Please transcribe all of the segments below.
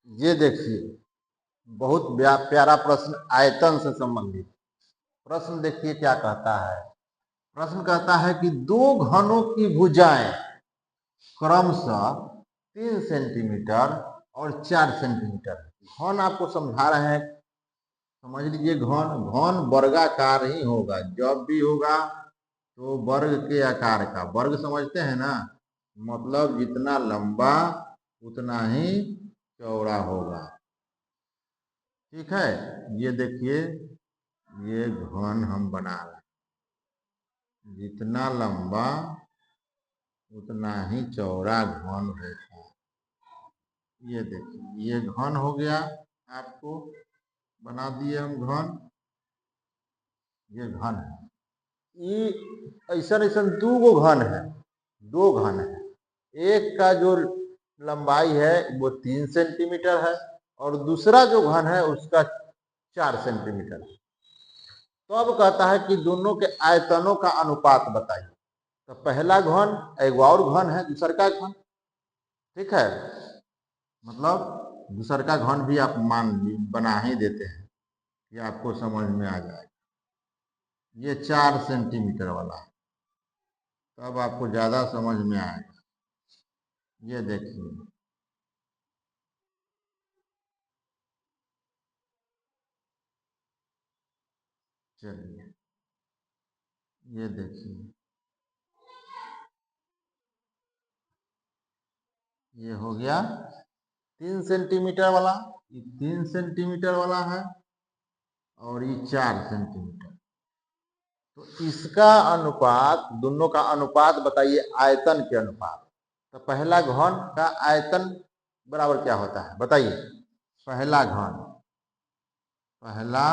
ये देखिए बहुत प्यारा प्रश्न आयतन से संबंधित प्रश्न। देखिए क्या कहता है। प्रश्न कहता है कि दो घनों की भुजाएं क्रमशः 3 सेंटीमीटर और 4 सेंटीमीटर। घन आपको समझा रहे हैं, समझ लीजिए। घन घन वर्गाकार ही होगा, जब भी होगा तो वर्ग के आकार का। वर्ग समझते हैं ना, मतलब जितना लंबा उतना ही चौड़ा होगा। ठीक है, ये देखिए ये घन हम बना रहे हैं, जितना लंबा उतना ही चौड़ा घन होगा। ये देखिए ये घन हो गया, आपको बना दिए हम घन। ये घन है, ये ऐसा ऐसा दो गो घन है, दो घन है। एक का जो लंबाई है वो 3 सेंटीमीटर है और दूसरा जो घन है उसका 4 सेंटीमीटर है। तो अब कहता है कि दोनों के आयतनों का अनुपात बताइए। तो पहला घन एक और घन है, दूसर का घन। ठीक है, मतलब दूसर का घन भी आप बना ही देते हैं कि आपको समझ में आ जाएगा। ये 4 सेंटीमीटर वाला है, तब आपको ज्यादा समझ में आएगा। ये देखिए चलिए, ये देखिए ये हो गया 3 सेंटीमीटर वाला, ये 3 सेंटीमीटर वाला है और ये 4 सेंटीमीटर। तो इसका अनुपात, दोनों का अनुपात बताइए आयतन के अनुपात। तो पहला घन का आयतन बराबर क्या होता है बताइए। पहला घन, पहला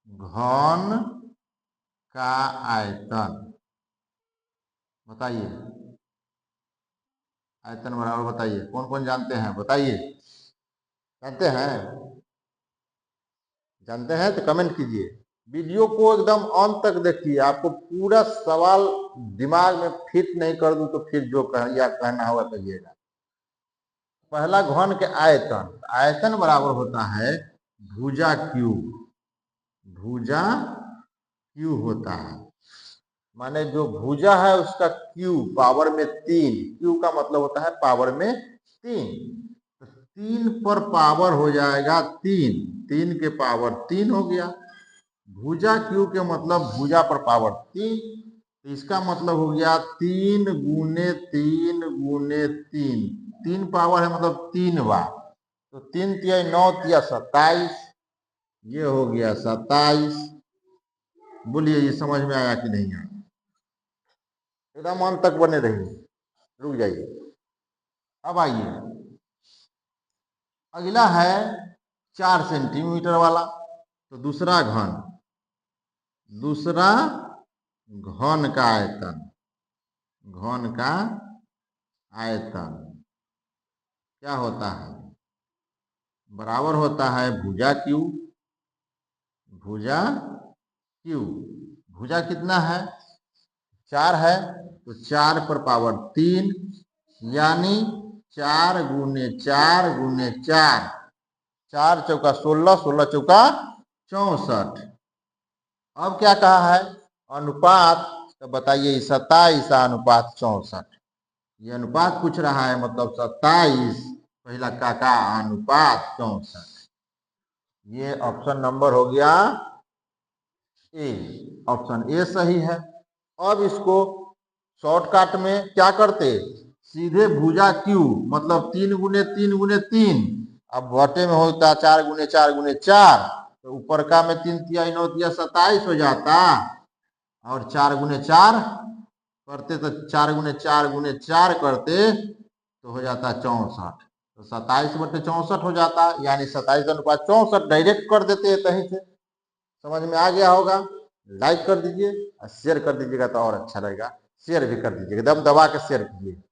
घन का आयतन बताइए। आयतन बराबर बताइए, कौन कौन जानते हैं बताइए। जानते हैं? जानते हैं तो कमेंट कीजिए। वीडियो को एकदम अंत तक देखिए, आपको पूरा सवाल दिमाग में फिट नहीं कर दूं तो फिर जो या कहना होगा कहिएगा। पहला घन के आयतन, आयतन बराबर होता है भुजा क्यू। भुजा क्यू होता है, माने जो भुजा है उसका क्यू पावर में 3। क्यू का मतलब होता है पावर में 3। तो 3 पर पावर हो जाएगा 3, 3 के पावर 3 हो गया। भुजा क्यू के मतलब भुजा पर पावर 3, तो इसका मतलब हो गया 3 गुने 3 गुने 3। 3 पावर है मतलब 3 बार, तो 3 तिया 9 तिया 27। ये हो गया 27। बोलिए ये समझ में आया कि नहीं आया? एकदम अंत तक बने रहिए, रुक जाइए। अब आइए, अगला है 4 सेंटीमीटर वाला। तो दूसरा घन, दूसरा घन का आयतन, घन का आयतन क्या होता है? बराबर होता है भुजा क्यू। भुजा क्यू, भुजा कितना है? 4 है, तो 4 पर पावर 3, यानी 4 गुने 4 गुने 4, 4 चौका 16, 16 चौका 64। अब क्या कहा है? अनुपात। तो बताइए 27 अनुपात 64। ये अनुपात पूछ रहा है, मतलब 27 पहला का अनुपात 64। ये ऑप्शन नंबर हो गया ए। ऑप्शन ए सही है। अब इसको शॉर्टकट में क्या करते, सीधे भुजा क्यू मतलब 3 गुने 3 गुने 3। अब बटे में होता 4 गुने 4 गुने 4, तो ऊपर का में 3 तिया 9 तिया 27 हो जाता, और 4 गुने 4 करते तो 4 गुने 4 गुने 4 करते तो हो जाता 64। तो 27 बटे 64 हो जाता, यानी 27 अनुपात 64 डायरेक्ट कर देते हैं कहीं से। समझ में आ गया होगा? लाइक कर दीजिए और शेयर कर दीजिएगा तो और अच्छा रहेगा। शेयर भी कर दीजिएगा, एकदम दबा के शेयर कीजिए।